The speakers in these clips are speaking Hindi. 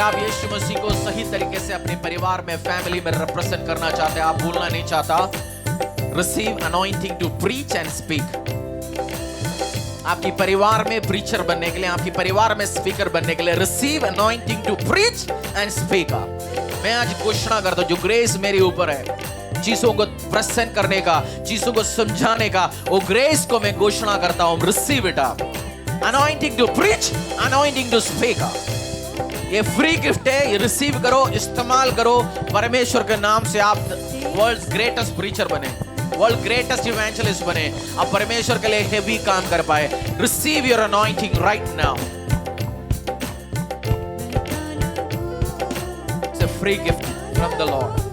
आप यीशु मसीह को सही तरीके से अपने परिवार में, फैमिली में रिप्रेजेंट करना चाहते हैं, आप भूलना नहीं चाहता, receive anointing to preach and speak. आपकी परिवार में प्रीचर बनने के लिए, आपकी परिवार में स्पीकर बनने के लिए, receive anointing to preach and speak. मैं आज घोषणा करता हूं, जो ग्रेस मेरे ऊपर है चीजों को प्रेजेंट करने का, चीजों को समझाने का, वो ग्रेस को मैं घोषणा करता हूं, receive it. Anointing to preach, anointing to speak. ये फ्री गिफ्ट है, ये रिसीव करो, इस्तेमाल करो। परमेश्वर के नाम से आप वर्ल्ड ग्रेटेस्ट प्रीचर बने, वर्ल्ड ग्रेटेस्ट इवेंजलिस्ट बने, आप परमेश्वर के लिए हेवी काम कर पाए। Receive your anointing right now. It's a free gift from the Lord.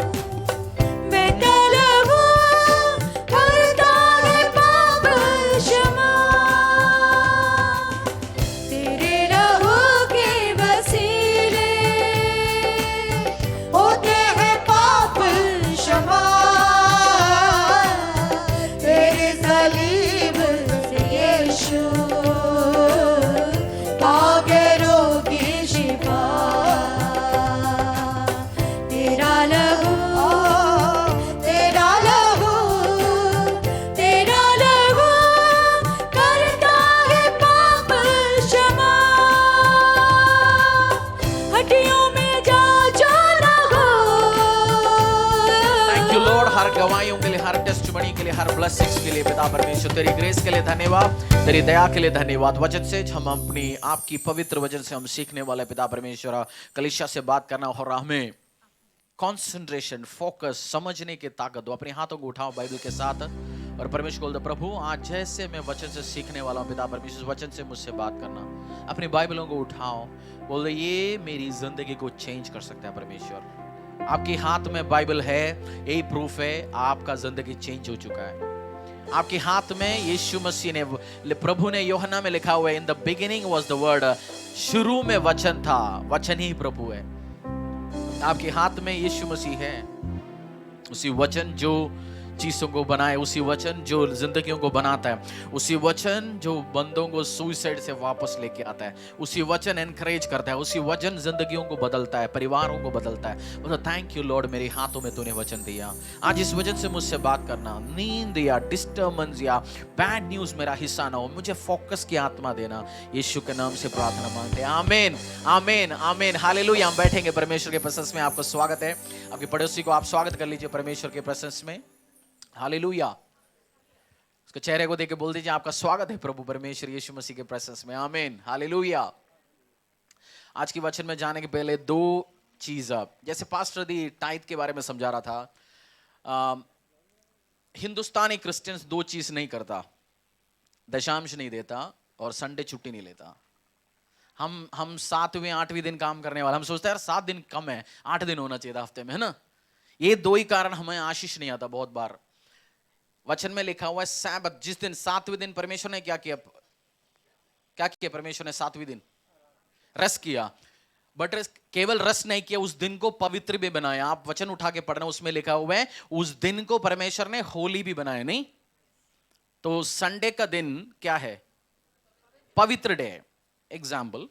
गवाहियों के लिए, हर टेस्टिमनी के लिए, हर ब्लेसिंग्स के लिए पिता परमेश्वर तेरी ग्रेस के लिए धन्यवाद, तेरी दया के लिए धन्यवाद। वचन से हम अपनी आपकी पवित्र वचन से हम सीखने वाले पिता परमेश्वर, कलीसिया से बात करना और हमें कंसंट्रेशन, फोकस, समझने की ताकत दो। अपने हाथों को उठाओ बाइबल के साथ और परमेश्वर को बोल दो, प्रभु आज जैसे मैं वचन से सीखने वाला हूं पिता परमेश्वर, वचन से मुझसे बात करना। अपनी बाइबलों को उठाओ, बोल दो ये मेरी जिंदगी को चेंज कर सकता है परमेश्वर। आपके हाथ में बाइबल है, यही प्रूफ है आपका जिंदगी चेंज हो चुका है। आपके हाथ में यीशु मसीह ने, प्रभु ने यूहन्ना में लिखा हुआ है, in the beginning was the word, शुरू में वचन था, वचन ही प्रभु है। आपके हाथ में यीशु मसीह है, उसी वचन जो चीजों को बनाए, उसी वचन जो जिंदगियों को बनाता है, उसी वचन जो बंदों को सुसाइड से वापस लेके आता है, उसी वचन एनकरेज करता है, उसी वचन जिंदगियों को बदलता है, परिवारों को बदलता है। बोलो थैंक यू लॉर्ड, मेरे हाथों में तूने वचन दिया, आज इस वचन से मुझसे बात करना। नींद या डिस्टर्बेंस या बैड न्यूज मेरा हिस्सा ना हो, मुझे फोकस की आत्मा देना। यीशु के नाम से प्रार्थना मांगते हैं, आमीन आमीन आमीन। हालेलुया। हम बैठेंगे परमेश्वर के प्रेजेंस में। आपका स्वागत है, आपके पड़ोसी को आप स्वागत कर लीजिए परमेश्वर के प्रेजेंस में। हालेलुया। उसके चेहरे को देख के बोल दीजिए, आपका स्वागत है प्रभु परमेश्वर यीशु मसीह के प्रेजेंस में। आमीन हालेलुया। आज की वचन में जाने के पहले दो चीज, जैसे पास्टर दी टाइथ के बारे में समझा रहा था, हिंदुस्तानी क्रिश्चियंस दो चीज नहीं करता, दशांश नहीं देता और संडे छुट्टी नहीं लेता। हम 7वें 8वें दिन काम करने वाला, हम सोचते हैं यार 7 दिन कम है, 8 दिन होना चाहिए हफ्ते में, है ना। ये दो ही कारण हमें आशीष नहीं आता। बहुत बार वचन में लिखा हुआ है सैबत, जिस दिन 7वें दिन परमेश्वर ने क्या किया, परमेश्वर ने 7वें दिन रेस्ट किया, बट केवल रेस्ट नहीं किया, उस दिन को पवित्र भी बनाया। आप वचन उठा के पढ़ना, उसमें लिखा हुआ है उस दिन को परमेश्वर ने होली भी बनाया। नहीं तो संडे का दिन क्या है, पवित्र डे है। एग्जाम्पल,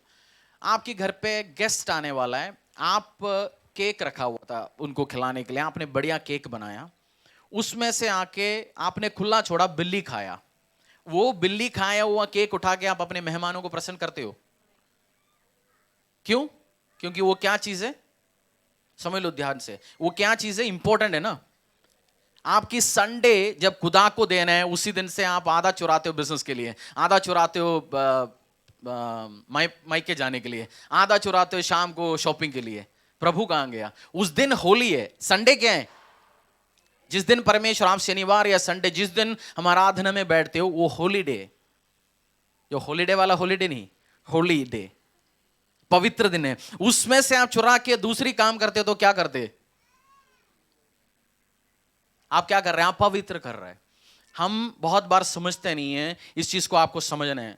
आपके घर पे गेस्ट आने वाला है, आप केक रखा हुआ था उनको खिलाने के लिए, आपने बढ़िया केक बनाया, उसमें से आके आपने खुला छोड़ा, बिल्ली खाया। वो बिल्ली खाया हुआ केक उठा के आप अपने मेहमानों को प्रसन्न करते हो, क्यों? क्योंकि वो क्या चीज है, समझ लो ध्यान से, वो क्या चीज है, इंपॉर्टेंट है ना। आपकी संडे जब खुदा को देना है, उसी दिन से आप आधा चुराते हो बिजनेस के लिए, आधा चुराते हो माइके जाने के लिए, आधा चुराते हो शाम को शॉपिंग के लिए। प्रभु कहां गया? उस दिन होली है। संडे क्या है? जिस दिन परमेश्वर, आप शनिवार या संडे जिस दिन हम आराधना में बैठते हो, वो हॉलीडे। जो हॉलीडे वाला हॉलीडे नहीं, होली डे, पवित्र दिन है। उसमें से आप चुरा के दूसरी काम करते हो तो क्या करते? आप क्या कर रहे हैं? आप पवित्र कर रहे हैं। हम बहुत बार समझते नहीं है, इस चीज को आपको समझना है।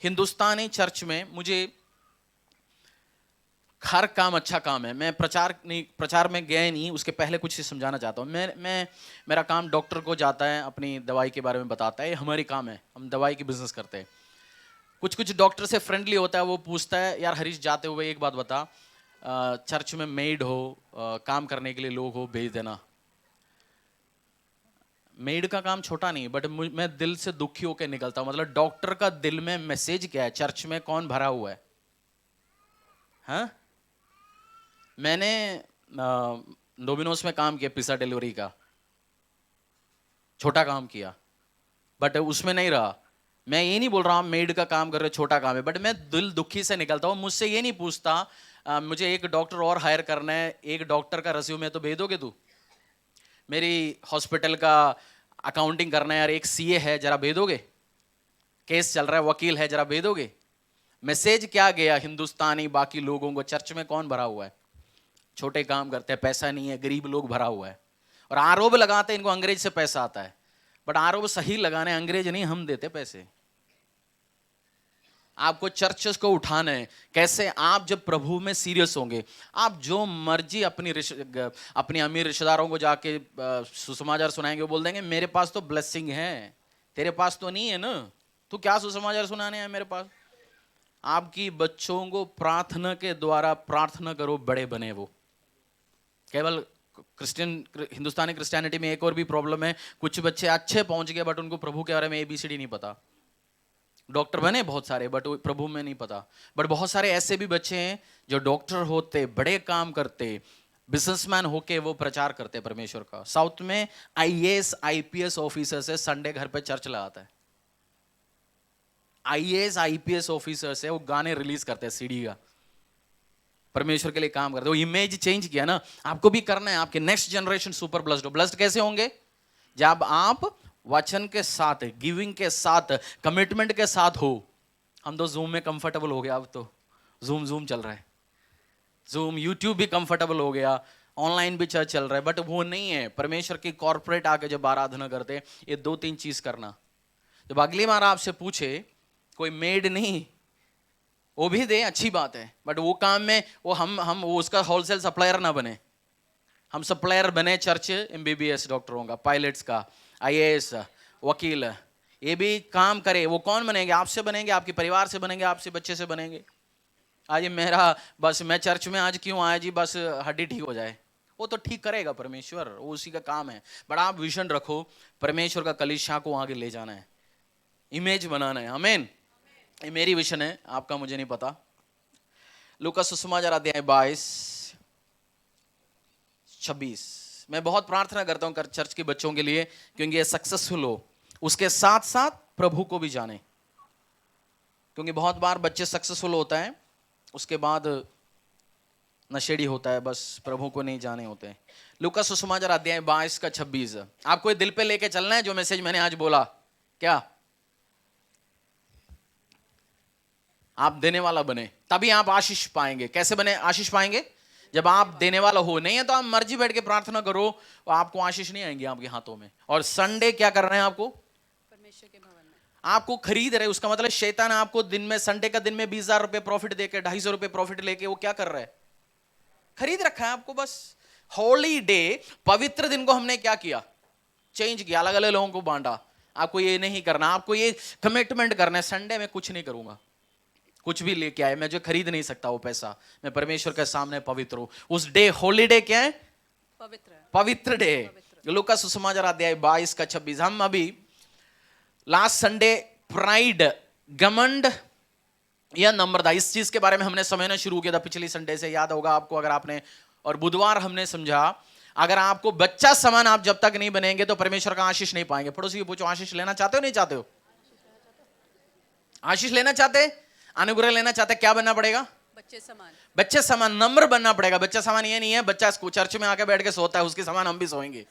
हिंदुस्तानी चर्च में मुझे हर काम अच्छा काम है। मैं प्रचार में गया नहीं, उसके पहले कुछ समझाना चाहता हूँ। मेरा काम डॉक्टर को जाता है, अपनी दवाई के बारे में बताता है, ये हमारी काम है, हम दवाई की बिजनेस करते हैं। कुछ डॉक्टर से फ्रेंडली होता है, वो पूछता है यार हरीश जाते हुए एक बात बता, चर्च में मेड हो, काम करने के लिए लोग हो, भेज देना। मेड का काम छोटा नहीं, बट मैं दिल से दुखी होकर निकलता हूं। मतलब डॉक्टर का दिल में मैसेज क्या है, चर्च में कौन भरा हुआ है? हाँ, मैंने डोमिनोज में काम किया, पिज्जा डिलीवरी का, छोटा काम किया, बट उसमें नहीं रहा। मैं ये नहीं बोल रहा हूँ मेड का काम कर रहे छोटा काम है, बट मैं दिल दुखी से निकलता हूँ। मुझसे ये नहीं पूछता मुझे एक डॉक्टर और हायर करना है, एक डॉक्टर का रिज्यूमे तो भेज दोगे तू? मेरी हॉस्पिटल का अकाउंटिंग करना है यार, एक सीए है, जरा भेज दोगे? केस चल रहा है, वकील है, जरा भेज दोगे? मैसेज क्या गया हिंदुस्तानी बाकी लोगों को? चर्च में कौन भरा हुआ है? छोटे काम करते हैं, पैसा नहीं है, गरीब लोग भरा हुआ है। और आरोप लगाते हैं इनको अंग्रेज से पैसा आता है, बट आरोप सही लगाने अंग्रेज नहीं, हम देते पैसे। आपको चर्चेस को उठाना है। कैसे? आप जब प्रभु में सीरियस होंगे, आप जो मर्जी अपनी अमीर रिश्तेदारों को जाके सुसमाचार सुनाएंगे, वो बोल देंगे मेरे पास तो ब्लेसिंग है, तेरे पास तो नहीं है ना, तू क्या सुसमाचार सुनाने है मेरे पास? आपकी बच्चों को प्रार्थना के द्वारा प्रार्थना करो, बड़े बने। वो केवल हिंदुस्तानी क्रिश्चियनिटी में एक और भी प्रॉब्लम है, कुछ बच्चे अच्छे पहुंच गए बट उनको प्रभु के बारे में ABCD नहीं पता। डॉक्टर बने बहुत सारे बट प्रभु में नहीं पता। बट बहुत सारे ऐसे भी बच्चे हैं जो डॉक्टर होते, बड़े काम करते, बिजनेसमैन होके वो प्रचार करते परमेश्वर का। साउथ में IAS IPS ऑफिसर से संडे घर पे चर्च लगाता है। IAS IPS ऑफिसर से वो गाने रिलीज करते हैं CD का, परमेश्वर के लिए काम करते। वो इमेज चेंज किया ना, आपको भी करना है। आपके नेक्स्ट जनरेशन सुपर ब्लेस्ड हो। ब्लेस्ड कैसे होंगे? जब आप वचन के साथ, गिविंग के साथ, कमिटमेंट के साथ हो। हम तो जूम में कंफर्टेबल हो गया, अब तो जूम चल रहा है, जूम, यूट्यूब भी कंफर्टेबल हो गया, ऑनलाइन भी चर्च चल रहा है, बट वो नहीं है। परमेश्वर की कॉर्पोरेट आके जब आराधना करते, ये 2-3 चीज करना। जब अगली बार आपसे पूछे, कोई मेड नहीं, वो भी दे, अच्छी बात है, बट वो काम में वो उसका होलसेल सप्लायर ना बने। हम सप्लायर बने चर्च MBBS डॉक्टरों का, पायलट्स का, IAS, वकील, ये भी काम करे। वो कौन बनेंगे? आपसे बनेंगे, आपके परिवार से बनेंगे, आपसे बच्चे से बनेंगे। आज मेरा बस मैं चर्च में आज क्यों आया जी, बस हड्डी ठीक हो जाए, वो तो ठीक करेगा परमेश्वर, वो उसी का काम है। बट आप विजन रखो, परमेश्वर का कलीसिया को आगे ले जाना है, इमेज बनाना है। आमीन। ये मेरी विजन है, आपका मुझे नहीं पता। लूका सुसमाचार अध्याय 22-26। मैं बहुत प्रार्थना करता हूं चर्च के बच्चों के लिए, क्योंकि ये सक्सेसफुल हो, उसके साथ साथ प्रभु को भी जाने। क्योंकि बहुत बार बच्चे सक्सेसफुल होता है, उसके बाद नशेड़ी होता है, बस प्रभु को नहीं जाने होते हैं। लूका सुसमाचार अध्याय 22-26। आपको ये दिल पे लेके चलना है जो मैसेज मैंने आज बोला। क्या आप देने वाला बने, तभी आप आशीष पाएंगे। कैसे बने आशीष पाएंगे? जब आप देने वाला हो। नहीं है तो आप मर्जी बैठ के प्रार्थना करो, आपको आशीष नहीं आएंगे आपके हाथों में। और संडे क्या कर रहे हैं? आपको परमेश्वर के भवन में आपको खरीद रहे। उसका मतलब शैतान आपको दिन में, संडे का दिन में 20,000 रुपए प्रॉफिट देके, 250 रुपए प्रॉफिट लेके वो क्या कर रहा है? खरीद रखा है आपको। बस होली डे, पवित्र दिन को हमने क्या किया? चेंज किया, अलग अलग लोगों को बांटा। आपको ये नहीं करना, आपको ये कमिटमेंट करना है, संडे में कुछ नहीं करूंगा, कुछ भी लेके आए, मैं जो खरीद नहीं सकता वो पैसा, मैं परमेश्वर के सामने पवित्र हूं। उस डे, हॉलीडे क्या है? पवित्र डे। लूका सुसमाचार अध्याय 22-26। हम अभी लास्ट संडे प्राइड, घमंड या नम्रता, इस चीज के बारे में हमने समझना शुरू किया था पिछली संडे से, याद होगा आपको अगर आपने। और बुधवार हमने समझा, अगर आपको बच्चा समान आप जब तक नहीं बनेंगे तो परमेश्वर का आशीष नहीं पाएंगे। पड़ोसी को पूछो, आशीष लेना चाहते हो नहीं चाहते हो? आशीष लेना चाहते, अनुग्रह लेना चाहते, क्या बनना पड़ेगा? बच्चे समान नम्र बनना पड़ेगा। बच्चा समान ये नहीं है बच्चा चर्च में आके बैठ के सोता है, उसके समान हम भी सोएंगे,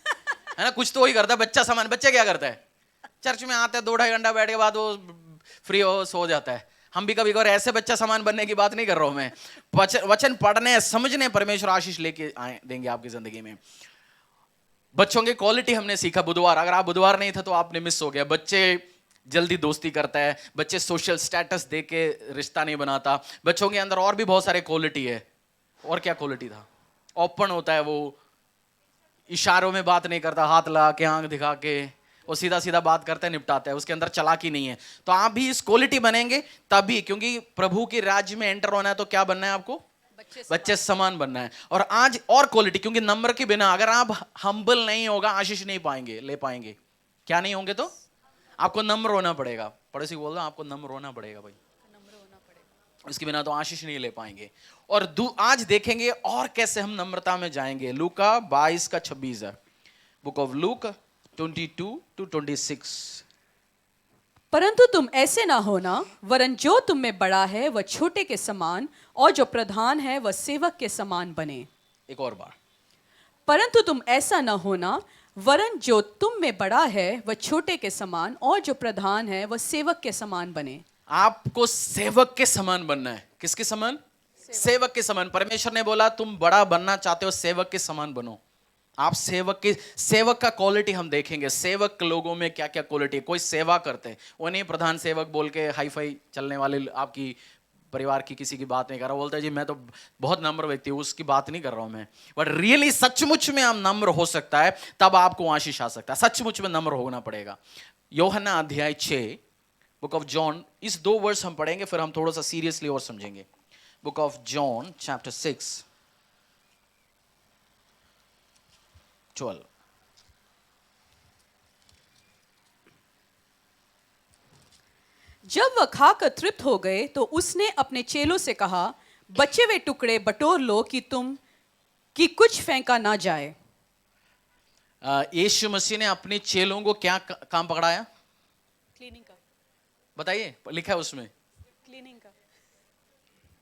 है ना? कुछ तो वही करता है बच्चा समान। बच्चे क्या करता है? चर्च में आते हैं, 2-2.5 घंटा बैठ के बाद वो फ्री हो सो जाता है। हम भी कभी कभार ऐसे बच्चा समान बनने की बात नहीं कर रहा हूं मैं। वचन पढ़ने, समझने, परमेश्वर आशीष लेके आए देंगे आपकी जिंदगी में। बच्चों की क्वालिटी हमने सीखा बुधवार। अगर आप बुधवार नहीं था तो आपने मिस हो गया। बच्चे जल्दी दोस्ती करता है, बच्चे सोशल स्टेटस देख के रिश्ता नहीं बनाता। बच्चों के अंदर और भी बहुत सारे क्वालिटी है। और क्या क्वालिटी था? ओपन होता है, वो इशारों में बात नहीं करता, हाथ लगा के, आंख दिखा के, वो सीधा सीधा बात करता है, निपटाता है। उसके अंदर चालाकी नहीं है। तो आप भी इस क्वालिटी बनेंगे तभी, क्योंकि प्रभु के राज्य में एंटर होना है तो क्या बनना है आपको? बच्चे समान बनना है। और आज और क्वालिटी, क्योंकि नंबर के बिना अगर आप हम्बल नहीं होगा आशीष नहीं पाएंगे, ले पाएंगे। क्या नहीं होंगे तो आपको नम्र होना पड़ेगा। पड़ोसी बोल रहा आपको नम्र होना पड़ेगा भाई, इसके बिना तो आशीष नहीं ले पाएंगे। और आज देखेंगे और कैसे हम नम्रता में जाएंगे। लूका 22 का 26 है, बुक ऑफ लूक 22-26। परंतु तुम ऐसे ना होना, वरन जो तुम में बड़ा है वह छोटे के समान, और जो प्रधान है वह सेवक के समान बने। एक और बार, परंतु तुम ऐसा ना होना, वरन जो तुम में बड़ा है वह छोटे के समान, और जो प्रधान है वह सेवक के समान बने। आपको सेवक के समान बनना है। किसके समान? सेवक के समान। परमेश्वर ने बोला तुम बड़ा बनना चाहते हो, सेवक के समान बनो। आप सेवक का क्वालिटी हम देखेंगे। सेवक लोगों में क्या क्या क्वालिटी है। कोई सेवा करते हैं, वो नहीं प्रधान सेवक बोल के हाई फाई चलने वाले, आपकी परिवार की किसी की बात नहीं कर रहा, बोलता है जी मैं तो बहुत नम्र व्यक्ति हूँ, उसकी बात नहीं कर रहा हूं मैं। बट रियली सचमुच में आप नम्र हो सकता है, तब आपको आशीष आ सकता है। सचमुच में नम्र होना पड़ेगा। यूहन्ना अध्याय 6, बुक ऑफ जॉन, इस 2 वर्स हम पढ़ेंगे, फिर हम थोड़ा सा सीरियसली और समझेंगे। Book of John chapter 6 12। जब वह खाकर तृप्त हो गए तो उसने अपने चेलों से कहा, बचे हुए टुकड़े बटोर लो कि कुछ फेंका ना जाए। यीशु मसीह ने अपने चेलों को क्या काम पकड़ाया? क्लीनिंग का। बताइए, लिखा है उसमें क्लीनिंग का।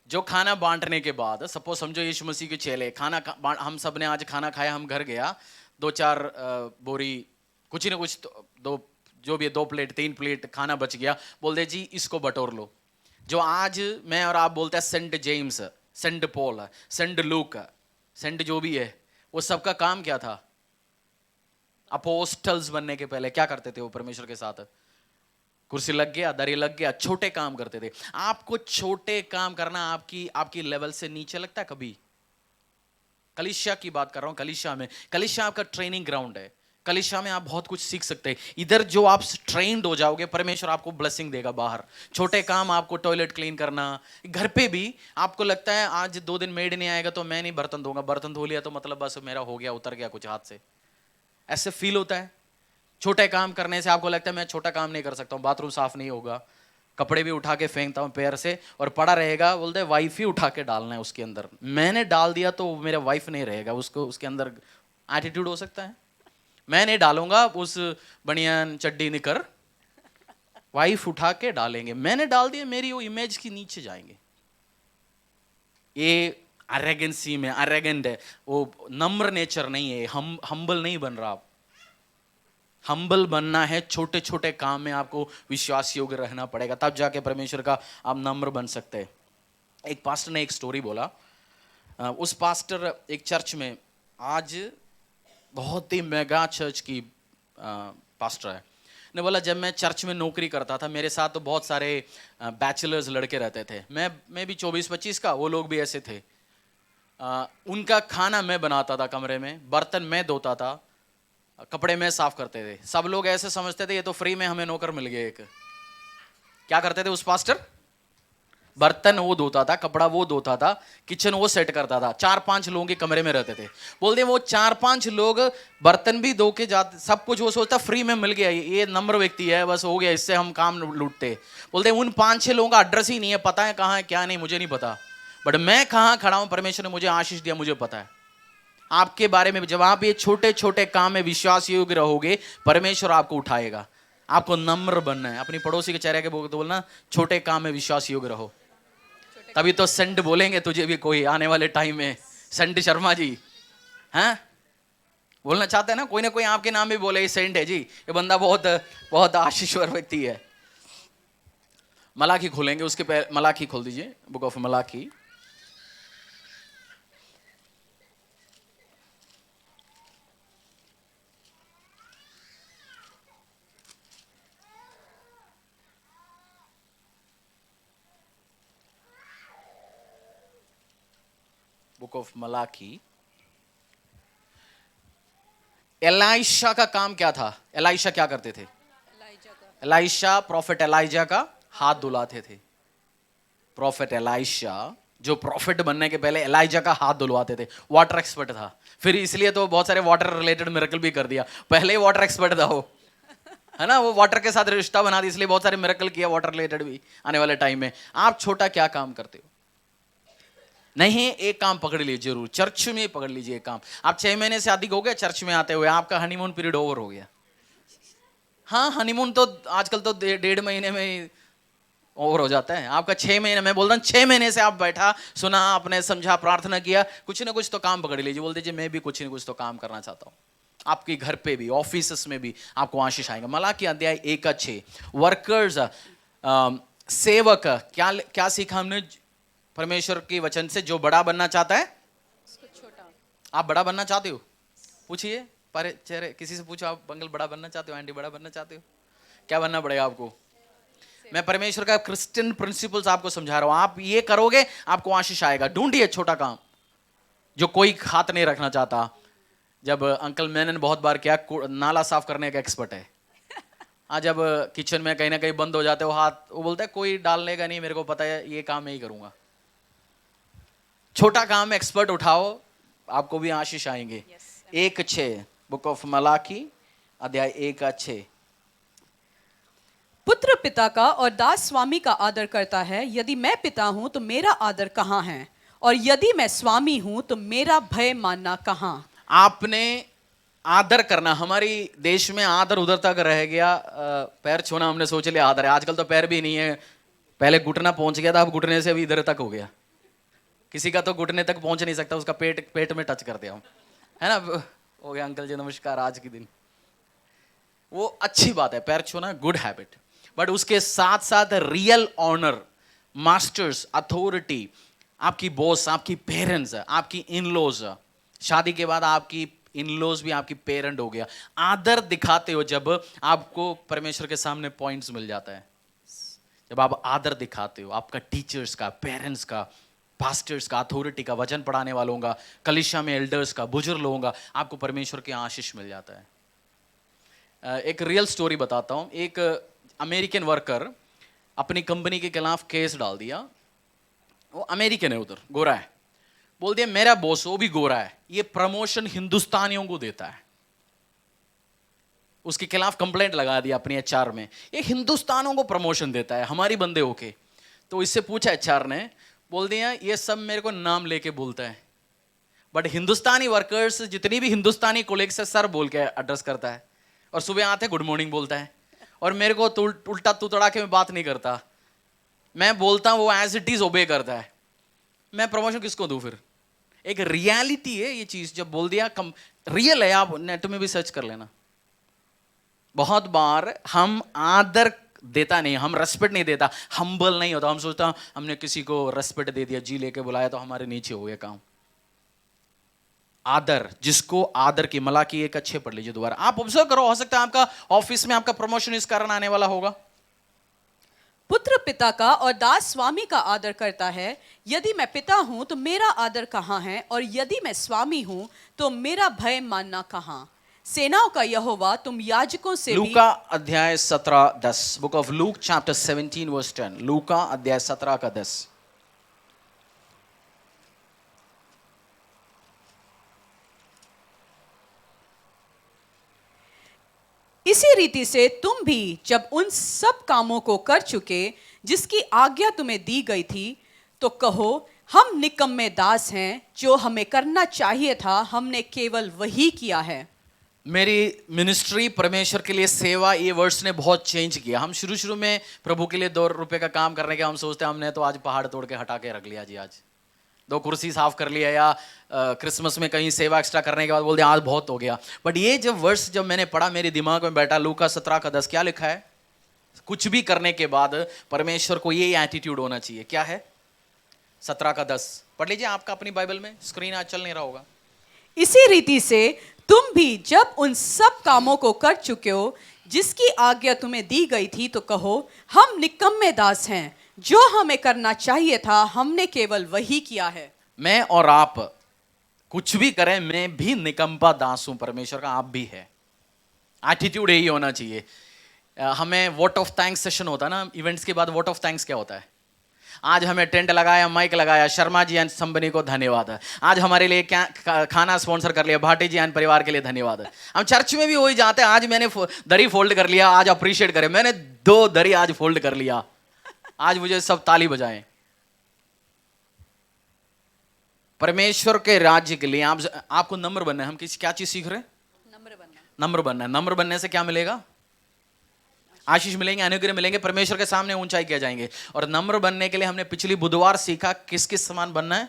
जो खाना बांटने के बाद, सपोज समझो यीशु मसीह के चेले खाना हम सब ने आज खाना खाया, हम घर गया, 2-4 बोरी कुछ ना कुछ, दो जो भी 2 प्लेट 3 प्लेट खाना बच गया, बोल दे जी इसको बटोर लो। जो आज मैं और आप बोलते हैं Saint James, Saint Paul, Saint Luke, Saint जो भी है, वो सबका काम क्या था? अपोस्टल्स बनने के पहले क्या करते थे वो? परमेश्वर के साथ कुर्सी लग गया, दरी लग गया, छोटे काम करते थे। आपको छोटे काम करना आपकी लेवल से नीचे लगता है कभी? कलीसिया की बात कर रहा हूं। कलीसिया आपका ट्रेनिंग ग्राउंड है। कलीसिया में आप बहुत कुछ सीख सकते हैं। इधर जो आप ट्रेंड हो जाओगे, परमेश्वर आपको ब्लेसिंग देगा। बाहर छोटे काम, आपको टॉयलेट क्लीन करना, घर पे भी आपको लगता है आज 2 दिन मेड नहीं आएगा तो मैं नहीं बर्तन धोऊंगा, बर्तन धो लिया तो मतलब बस मेरा हो गया, उतर गया कुछ हाथ से, ऐसे फील होता है। छोटे काम करने से आपको लगता है मैं छोटा काम नहीं कर सकता हूँ, बाथरूम साफ नहीं होगा, कपड़े भी उठा के फेंकता हूँ पैर से और पड़ा रहेगा, बोलते वाइफ ही उठा के डालना है उसके अंदर, मैंने डाल दिया तो मेरा वाइफ नहीं रहेगा, उसको उसके अंदर एटीट्यूड हो सकता है। मैं नहीं डालूंगा उस बनियान चड्डी निकर, वाइफ उठा के डालेंगे, मैंने डाल दिया, मेरी वो इमेज की नीचे जाएंगे। ये अरेगेंसी में अरेगेंट है, वो नम्र नेचर नहीं है, हम्बल नहीं बन रहा आप। हम्बल बनना है, छोटे छोटे काम में आपको विश्वास योग्य रहना पड़ेगा, तब जाके परमेश्वर का आप नम्र बन सकते हैं। एक पास्टर ने एक स्टोरी बोला। उस पास्टर एक चर्च में, आज बहुत ही मेगा चर्च की पास्टर है, ने बोला जब मैं चर्च में नौकरी करता था मेरे साथ तो बहुत सारे बैचलर्स लड़के रहते थे, मैं भी 24-25 का, वो लोग भी ऐसे थे। उनका खाना मैं बनाता था कमरे में, बर्तन मैं धोता था, कपड़े में साफ करते थे। सब लोग ऐसे समझते थे ये तो फ्री में हमें नौकर मिल गया एक। क्या करते थे उस पास्टर? बर्तन वो धोता था, कपड़ा वो धोता था, किचन वो सेट करता था। 4-5 लोगों के कमरे में रहते थे। बोलते वो 4-5 लोग बर्तन भी धो के जाते, सब कुछ वो सोचता फ्री में मिल गया, ये नम्र व्यक्ति है, बस हो गया, इससे हम काम लूटते। बोलते उन 5-6 लोगों का एड्रेस ही नहीं है, पता है कहाँ है क्या नहीं मुझे नहीं पता, बट मैं कहाँ खड़ा हूँ, परमेश्वर ने मुझे आशीष दिया, मुझे पता है। आपके बारे में जब आप ये छोटे छोटे काम में विश्वास योग्य रहोगे, परमेश्वर आपको उठाएगा। आपको नम्र बनना है। अपनी पड़ोसी के चेहरे के बोलना छोटे काम में विश्वास योग्य रहो, तभी तो सेंट बोलेंगे तुझे भी कोई आने वाले टाइम में। सेंट शर्मा जी हैं बोलना चाहते हैं ना, कोई आपके नाम भी बोले सेंट है जी, ये बंदा बहुत बहुत आशीषवर व्यक्ति है। मलाकी खोलेंगे, उसके पहले मलाकी खोल दीजिए, book of Malachi. Book of Malachi. Elisha का काम क्या था? एलाइशा क्या करते थे? एलाइशा, प्रॉफेट एलाइजा का हाथ धुलाते थे। प्रॉफेट एलाइशा जो प्रॉफिट बनने के पहले एलाइजा का हाथ धुलवाते थे, वाटर एक्सपर्ट था, फिर इसलिए तो बहुत सारे वाटर रिलेटेड मिरेकल भी कर दिया, पहले ही वाटर एक्सपर्ट था वो, है ना, वो वाटर के साथ रिश्ता बना दिया, इसलिए बहुत सारे मिरेकल किया वाटर रिलेटेड भी आने वाले टाइम में। आप छोटा क्या काम करते हो? नहीं, एक काम पकड़ लीजिए जरूर, चर्च में पकड़ लीजिए एक काम। आप 6 महीने से अधिक हो गए चर्च में आते हुए, आपका हनीमून पीरियड ओवर हो गया। हाँ, हनीमून तो आजकल तो 1.5 महीने में ही ओवर हो जाता है, आपका 6 महीने, मैं बोलता हूँ 6 महीने से आप बैठा, सुना आपने, समझा, प्रार्थना किया, कुछ ना कुछ तो काम पकड़ लीजिए। बोल दीजिए मैं भी कुछ ना कुछ तो काम करना चाहता हूँ। आपके घर पे भी, ऑफिस में भी आपको आशीष आएगा। मलाकी अध्याय 1:6, वर्कर्स, सेवक, क्या क्या सीखा हमने परमेश्वर के वचन से? जो बड़ा बनना चाहता है, छोटा। आप बड़ा बनना चाहते हो? पूछिए पर चेहरे, किसी से पूछो, आप अंकल बड़ा बनना चाहते हो, आंटी बड़ा बनना चाहते हो? क्या बनना पड़ेगा आपको? मैं परमेश्वर का क्रिश्चियन प्रिंसिपल्स आपको समझा रहा हूं, आप ये करोगे आपको आशीष आएगा। ढूंढिए छोटा काम जो कोई हाथ नहीं रखना चाहता। जब अंकल मैंने बहुत बार किया, नाला साफ करने का एक्सपर्ट है, आज जब किचन में कहीं ना कहीं बंद हो जाते हो हाथ, वो बोलता है कोई डाल लेगा नहीं, मेरे को पता है ये काम मैं ही करूंगा। छोटा काम एक्सपर्ट उठाओ, आपको भी आशीष आएंगे। 1:6 बुक ऑफ मलाकी अध्याय 1:6। पुत्र पिता का और दास स्वामी का आदर करता है। यदि मैं पिता हूं तो मेरा आदर कहाँ है, और यदि मैं स्वामी हूं तो मेरा भय मानना कहाँ। आपने आदर करना, हमारी देश में आदर उधर तक रह गया, पैर छूना हमने सोच लिया आदर है। आजकल तो पैर भी नहीं है, पहले घुटना पहुंच गया था, अब घुटने से अभी इधर तक हो गया। किसी का तो घुटने तक पहुंच नहीं सकता, उसका पेट में टच कर दिया हूं, है ना, हो गया अंकल जी नमस्कार आज के दिन। वो अच्छी बात है, पैर छूना गुड हैबिट, बट उसके साथ साथ रियल ऑनर, मास्टर्स, अथॉरिटी, आपकी बॉस, आपकी पेरेंट्स, आपकी इन-लॉज, शादी के बाद आपकी इन-लॉज भी आपकी पेरेंट हो गया। आदर दिखाते हो जब आपको परमेश्वर के सामने पॉइंट्स मिल जाता है। जब आप आदर दिखाते हो आपका टीचर्स का, पेरेंट्स का, पास्टर्स का, अथॉरिटी का, वचन पढ़ाने वालों का, कलीसिया में एल्डर्स का, बुजुर्ग लोगों का, आपको परमेश्वर के आशीष मिल जाता है। एक रियल स्टोरी बताता हूं। एक अमेरिकन वर्कर अपनी कंपनी के खिलाफ केस डाल दिया। वो अमेरिकन है, उधर गोरा है, बोल दिया मेरा बॉस, वो भी गोरा है, ये प्रमोशन हिंदुस्तानियों को देता है। उसके खिलाफ कंप्लेंट लगा दिया अपनी एचआर में, ये हिंदुस्तानियों को प्रमोशन देता है हमारी बंदे होके। तो इससे पूछा एचआर ने, बोल दिया ये सब मेरे को नाम लेके बोलता है, बट हिंदुस्तानी वर्कर्स जितनी भी हिंदुस्तानी कोलिग से सर बोल के एड्रेस करता है, और सुबह आते गुड मॉर्निंग बोलता है, और मेरे को उल्टा तुतड़ा के में बात नहीं करता, मैं बोलता हूं वो एज इट इज ओबे करता है। मैं प्रमोशन किसको दूं फिर? एक रियलिटी है ये चीज, जब बोल दिया रियल है, आप नेट में भी सर्च कर लेना। बहुत बार हम आदर देता नहीं, हम रेस्पेक्ट नहीं देता, हम्बल नहीं होता, हम सोचता हमने किसी को रेस्पेक्ट दे दिया, जी लेके बुलाया तो हमारे नीचे हो गया काम। आदर, जिसको आदर की, मलाकी 1:6 पढ़ लीजिए दोबारा, आप ऑब्जर्व करो, हो सकता है आपका ऑफिस में आपका प्रमोशन इस कारण आने वाला होगा। पुत्र पिता का और दास स्वामी का आदर करता है। यदि मैं पिता हूं तो मेरा आदर कहाँ है, और यदि मैं स्वामी हूं तो मेरा भय मानना कहाँ। सेनाओं का यहोवा तुम याजकों से भी। लूका अध्याय 17:10, book of Luke chapter 17 verse 10, लूका अध्याय 17:10। इसी रीति से तुम भी जब उन सब कामों को कर चुके जिसकी आज्ञा तुम्हें दी गई थी, तो कहो हम निकम्मे दास हैं, जो हमें करना चाहिए था हमने केवल वही किया है। मेरी मिनिस्ट्री परमेश्वर के लिए सेवा, ये वर्ड्स ने बहुत चेंज किया। हम शुरू में प्रभु के लिए 2 रुपए का काम करने के हम सोचते हैं हमने तो आज पहाड़ तोड़ के हटा के रख लिया जी, आज 2 कुर्सी साफ कर लिया, या क्रिसमस में कहीं सेवा एक्स्ट्रा करने के बाद बोलते हैं आज बहुत हो गया। बट ये जब वर्ष जब मैंने पढ़ा मेरे दिमाग में बैठा, लूका 17:10 क्या लिखा है? कुछ भी करने के बाद परमेश्वर को ये एटीट्यूड होना चाहिए। क्या है? 17:10 पढ़ लीजिए आपका अपनी बाइबल में, स्क्रीन आज चल नहीं रहा होगा। इसी रीति से तुम भी जब उन सब कामों को कर चुके हो जिसकी आज्ञा तुम्हें दी गई थी, तो कहो हम निकम्मे दास हैं, जो हमें करना चाहिए था हमने केवल वही किया है। मैं और आप कुछ भी करें, मैं भी निकम्मा दास हूं परमेश्वर का, आप भी है। एटीट्यूड यही होना चाहिए। हमें वोट ऑफ थैंक्स सेशन होता है ना, इवेंट्स के बाद वोट ऑफ थैंक्स क्या होता है? आज हमें टेंट लगाया, माइक लगाया, शर्मा जी एंड कंपनी को धन्यवाद। आज हमारे लिए क्या खाना स्पॉन्सर कर लिया, भाटी जी एंड परिवार के लिए धन्यवाद। हम चर्च में भी वही जाते हैं, आज मैंने दरी फोल्ड कर लिया, आज अप्रिशिएट करें, मैंने 2 दरी आज फोल्ड कर लिया, आज मुझे सब ताली बजाएं। परमेश्वर के राज्य के लिए आपको नम्र बनना है। हम क्या चीज सीख रहे हैं? नम्र बनना है। नम्र बनने से क्या मिलेगा? आशीष मिलेंगे, अनुग्रह मिलेंगे, परमेश्वर के सामने ऊंचाई किया जाएंगे। और नम्र बनने के लिए हमने पिछली बुधवार सीखा किस किस समान बनना है?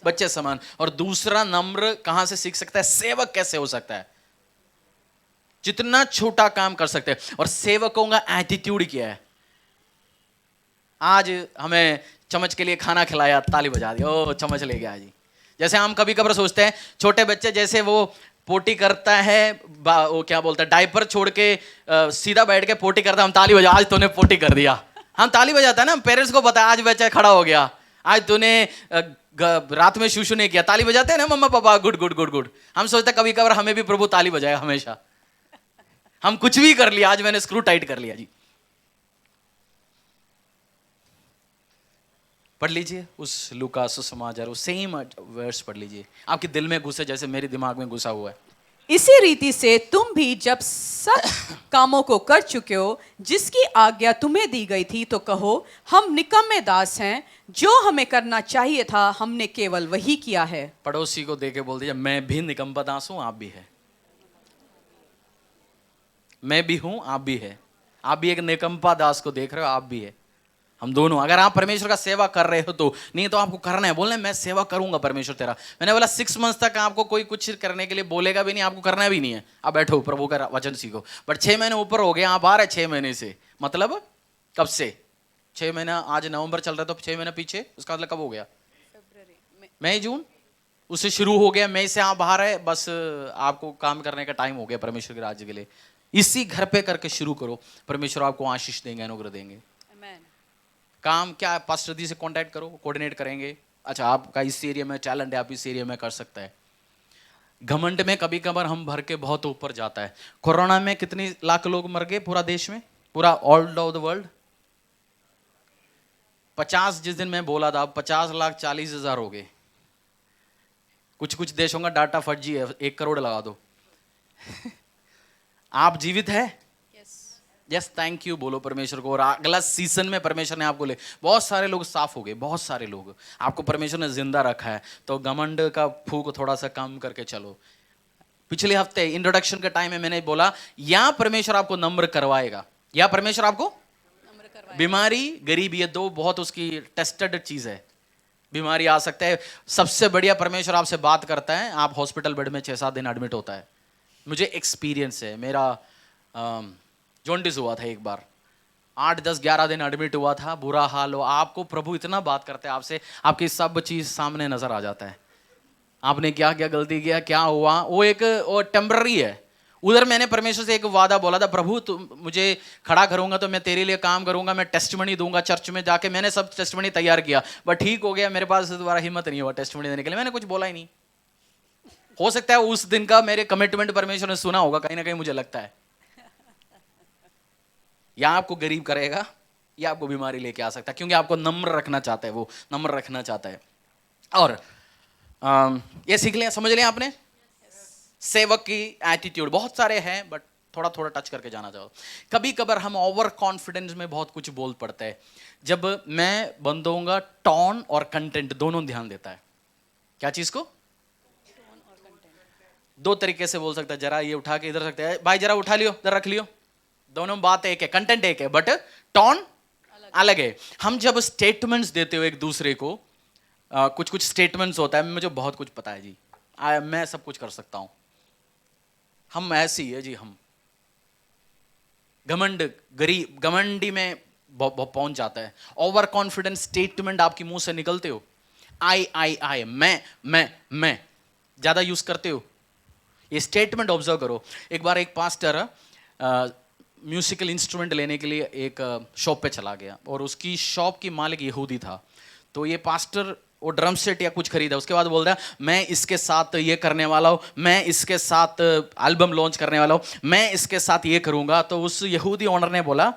बच्चे समान। और दूसरा, नम्र कहां से सीख सकता है? सेवक कैसे हो सकता है? जितना छोटा काम कर सकते हैं। और सेवकों का एटीट्यूड क्या है? आज हमें चम्मच के लिए खाना खिलाया, ताली बजा दी, ओ चम्मच ले गया जी। जैसे हम कभी कभार सोचते हैं छोटे बच्चे जैसे वो पोटी करता है, वो क्या बोलता है, डायपर छोड़ के सीधा बैठ के पोटी करता है, हम ताली बजा, आज तूने पोटी कर दिया। हम ताली बजाता है ना, पेरेंट्स को पता है आज बच्चा खड़ा हो गया, आज तूने रात में शूशू नहीं किया, ताली बजाते हैं ना मम्मा पापा, गुड गुड गुड गुड। हम सोचते कभी कभार हमें भी प्रभु ताली बजाएगा हमेशा। हम कुछ भी कर लिया, आज मैंने स्क्रू टाइट कर लिया जी। पढ़ लीजिए उस लूका सुसमाचार, वो सेम वर्स पढ़ लीजिए, आपके दिल में घुसे जैसे मेरे दिमाग में घुसा हुआ है। इसी रीति से तुम भी जब सब कामों को कर चुके हो जिसकी आज्ञा तुम्हें दी गई थी, तो कहो हम निकम्मे दास हैं, जो हमें करना चाहिए था हमने केवल वही किया है। पड़ोसी को देके बोल दीजिए, मैं भी निकम्मा दास हूं, आप भी है। मैं भी हूं, आप भी है। आप भी एक निकम्मा दास को देख रहे हो, आप भी है, हम दोनों। अगर आप परमेश्वर का सेवा कर रहे हो तो, नहीं तो आपको करना है। बोलना है मैं सेवा करूंगा परमेश्वर तेरा। मैंने बोला 6 मंथ तक आपको कोई कुछ करने के लिए बोलेगा भी नहीं, आपको करना भी नहीं है, आप बैठो प्रभु का वचन सीखो। बट 6 महीने ऊपर हो गए, आप आ रहे 6 महीने से, मतलब कब से? 6 महीना, आज नवंबर चल रहा है तो 6 महीने पीछे, उसका मतलब कब हो गया? मई जून, उससे शुरू हो गया। मई से आप बाहर है, बस आपको काम करने का टाइम हो गया परमेश्वर के राज्य के लिए। इसी घर पे करके शुरू करो, परमेश्वर आपको आशीष देंगे, अनुग्रह देंगे। काम क्या है? पास्टर जी से कांटेक्ट करो, कोऑर्डिनेट करेंगे। अच्छा, आपका इस एरिया में टैलेंट है, आप इस एरिया में कर सकते हैं। घमंड में कभी कभार हम भर के बहुत ऊपर जाता है। कोरोना में कितनी लाख लोग मर गए पूरा देश में, पूरा ऑल ओवर द वर्ल्ड? 50, जिस दिन मैं बोला था, 50,40,000 हो गए। कुछ कुछ देशों का डाटा फर्जी है, 1 करोड़ लगा दो। आप जीवित है? यस, थैंक यू बोलो परमेश्वर को। और अगला सीजन में परमेश्वर ने आपको ले, बहुत सारे लोग साफ हो गए, बहुत सारे लोग, आपको परमेश्वर ने जिंदा रखा है। तो घमंड का फूक थोड़ा सा कम करके चलो। पिछले हफ्ते इंट्रोडक्शन के टाइम में मैंने बोला, या परमेश्वर आपको नम्र करवाएगा, या परमेश्वर आपको नम्र करवाएगा। बीमारी, गरीबी, ये 2 बहुत उसकी टेस्टेड चीज है। बीमारी आ सकता है, सबसे बढ़िया परमेश्वर आपसे बात करता है, आप हॉस्पिटल बेड में 6-7 दिन एडमिट होता है। मुझे एक्सपीरियंस है, मेरा जॉन्डिस हुआ था एक बार, 8-10-11 दिन एडमिट हुआ था, बुरा हाल हो। आपको प्रभु इतना बात करते हैं आपसे, आपकी सब चीज सामने नजर आ जाता है, आपने क्या क्या गलती किया, क्या हुआ, वो एक टेम्पररी है। उधर मैंने परमेश्वर से एक वादा बोला था, प्रभु तू मुझे खड़ा करूंगा तो मैं तेरे लिए काम करूंगा, मैं टेस्टमनी दूंगा चर्च में जाके। मैंने सब टेस्टमनी तैयार किया, बट ठीक हो गया, मेरे पास दोबारा हिम्मत नहीं हुआ टेस्टमनी देने के लिए, मैंने कुछ बोला ही नहीं। हो सकता है उस दिन का मेरे कमिटमेंट परमेश्वर ने सुना होगा कहीं ना कहीं, मुझे लगता है। या आपको गरीब करेगा, या आपको बीमारी लेके आ सकता है, क्योंकि आपको नम्र रखना चाहता है, वो नम्र रखना चाहता है। और ये सीख लिया, समझ लिया आपने? सेवक की एटीट्यूड बहुत सारे हैं, बट थोड़ा थोड़ा टच करके जाना चाहो। कभी कभार हम ओवर कॉन्फिडेंस में बहुत कुछ बोल पड़ते हैं। जब मैं बंद होऊंगा, टोन और कंटेंट दोनों ध्यान देता है। क्या चीज को? 2 तरीके से बोल सकता है। जरा ये उठा के इधर सकते हैं, भाई जरा उठा लियो, इधर रख लियो, दोनों बात एक है, कंटेंट एक है, बट टोन अलग है। हम जब स्टेटमेंट्स देते हो एक दूसरे को, कुछ कुछ स्टेटमेंट्स होता है, मुझे बहुत कुछ पता है जी, मैं सब कुछ कर सकता हूं, हम ऐसी है जी, हम घमंड, गरीब, घमंडी में पहुंच जाता है। ओवर कॉन्फिडेंस स्टेटमेंट आपकी मुंह से निकलते हो, आई, मैं ज्यादा यूज करते हो, ये स्टेटमेंट ऑब्जर्व करो। एक बार एक पास्टर म्यूजिकल इंस्ट्रूमेंट लेने के लिए एक शॉप पे चला गया, और उसकी शॉप की मालिक यहूदी था। तो ये पास्टर वो ड्रम सेट या कुछ खरीदा, उसके बाद बोल रहा है मैं इसके साथ ये करने वाला हूँ, मैं इसके साथ एल्बम लॉन्च करने वाला हूँ, मैं इसके साथ ये करूँगा। तो उस यहूदी ओनर ने बोला,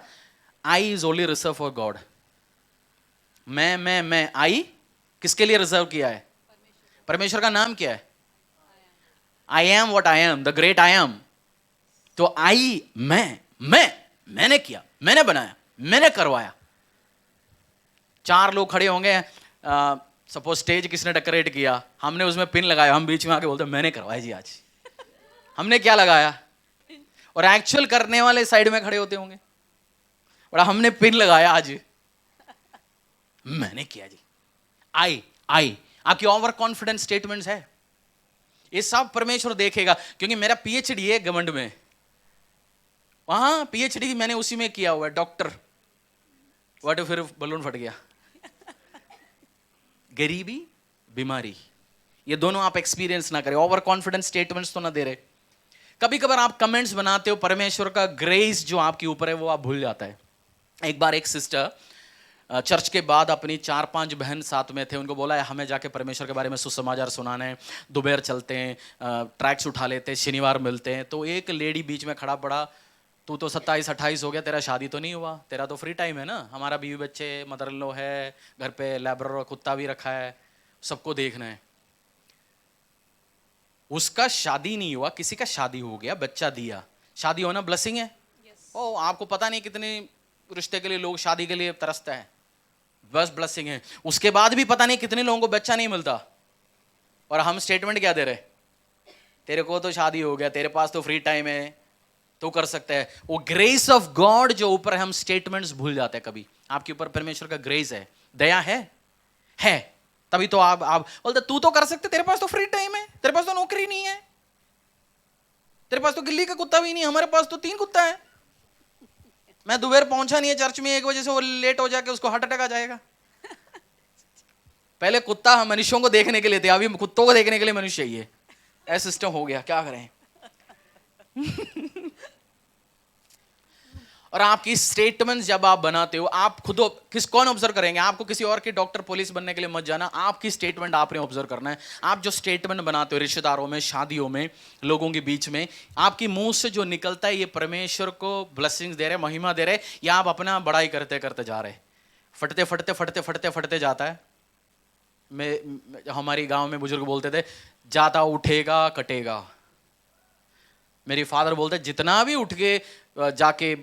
I is only reserve for God, मैं आई किसके लिए रिजर्व किया है? परमेश्वर का नाम क्या है? I am what I am, the great I am. तो आई मैंने किया, मैंने बनाया, मैंने करवाया। 4 लोग खड़े होंगे, सपोज स्टेज किसने डेकोरेट किया, हमने उसमें पिन लगाया, हम बीच में आके बोलते मैंने करवाया जी आज। हमने क्या लगाया? और एक्चुअल करने वाले साइड में खड़े होते होंगे और हमने पिन लगाया आज, मैंने किया जी। आई आपकी ओवर कॉन्फिडेंस स्टेटमेंट्स है, ये सब परमेश्वर देखेगा। क्योंकि मेरा पीएचडी है गवर्नमेंट में, वहां पीएचडी मैंने उसी में किया हुआ है, डॉक्टर। व्हाट फिर बलून फट गया। गरीबी, बीमारी, ये दोनों आप एक्सपीरियंस ना करें। ओवर कॉन्फिडेंस स्टेटमेंट्स तो ना दे रहे। कभी कभार आप कमेंट्स बनाते हो, परमेश्वर का ग्रेस जो आपके ऊपर है वो आप भूल जाता है। एक बार एक सिस्टर चर्च के बाद अपनी 4-5 बहन साथ में थे, उनको बोला हमें जाके परमेश्वर के बारे में सुसमाचार सुनाना है, दोपहर चलते हैं, ट्रैक्स उठा लेते हैं, शनिवार मिलते हैं। तो एक लेडी बीच में खड़ा पड़ा, तू तो 27-28 हो गया, तेरा शादी तो नहीं हुआ, तेरा तो फ्री टाइम है ना, हमारा बीवी बच्चे, मदर इन लॉ है, घर पे लेबर और कुत्ता भी रखा है, सबको देखना है। उसका शादी नहीं हुआ, किसी का शादी हो गया, बच्चा दिया। शादी होना ब्लेसिंग है। ओ आपको पता नहीं कितने रिश्ते के लिए लोग शादी के लिए तरसते हैं, बस ब्लेसिंग है। उसके बाद भी पता नहीं कितने लोगों को बच्चा नहीं मिलता, और हम स्टेटमेंट क्या दे रहे, तेरे को तो शादी हो गया, तेरे पास तो फ्री टाइम है, तो कर सकते हैं। वो ग्रेस ऑफ गॉड जो ऊपर है, हम स्टेटमेंट्स भूल जाते हैं कभी। आपके ऊपर परमेश्वर का ग्रेस है, दया है तभी तो आप बोलते तू तो कर सकते, तेरे पास तो फ्री टाइम है, तेरे पास तो नौकरी नहीं है, तेरे पास तो गिल्ली का कुत्ता भी नहीं, हमारे पास तो 3 कुत्ता है। मैं दोपहर पहुंचा नहीं है चर्च में, 1 बजे से वो लेट हो जाके उसको हार्ट अटैक आ जाएगा। पहले कुत्ता हम मनुष्यों को देखने के लिए थे, अभी कुत्तों को देखने के लिए मनुष्य ही है। ऐसा सिस्टम हो गया, क्या करें। और आपकी स्टेटमेंट्स जब आप बनाते हो, आप खुद कौन ऑब्जर्व करेंगे? आपको किसी और के डॉक्टर पुलिस बनने के लिए मत जाना, आपकी स्टेटमेंट आपने ऑब्जर्व करना है। आप जो स्टेटमेंट बनाते हो रिश्तेदारों में, शादियों में, लोगों के बीच में, आपकी मुंह से जो निकलता है, ये परमेश्वर को ब्लेसिंग्स दे रहे, महिमा दे रहे, या आप अपना बड़ाई करते करते जा रहे, फटते जाता है। हमारी गांव में बुजुर्ग बोलते थे, जाता उठेगा कटेगा। मेरी फादर बोलते जितना भी उठ के जाके